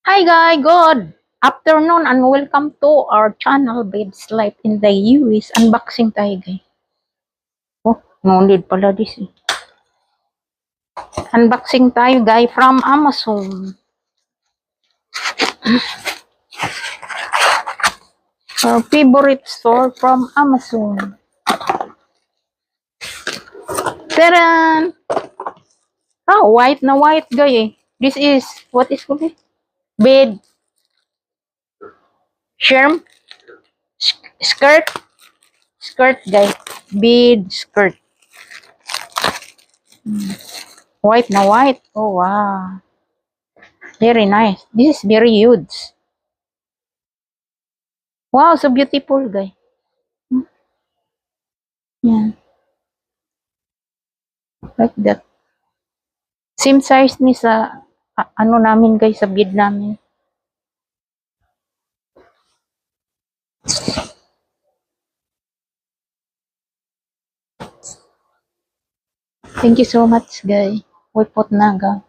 Hi guys, good afternoon and welcome to our channel Babes Life in the US. Unboxing tayo guys. Oh, no need pala this eh. Unboxing tayo guys from Amazon. Our favorite store from Amazon. Taran! Oh, white na white guys eh. This is, what is it? Bed. Sherm. Skirt. Skirt guys. Bed skirt. White na white. Oh wow. Very nice. This is very huge. Wow, so beautiful guys. Yan, like that. Same size ni sa ano namin guys, sa bed namin. Thank you so much guys. Wipot na ga.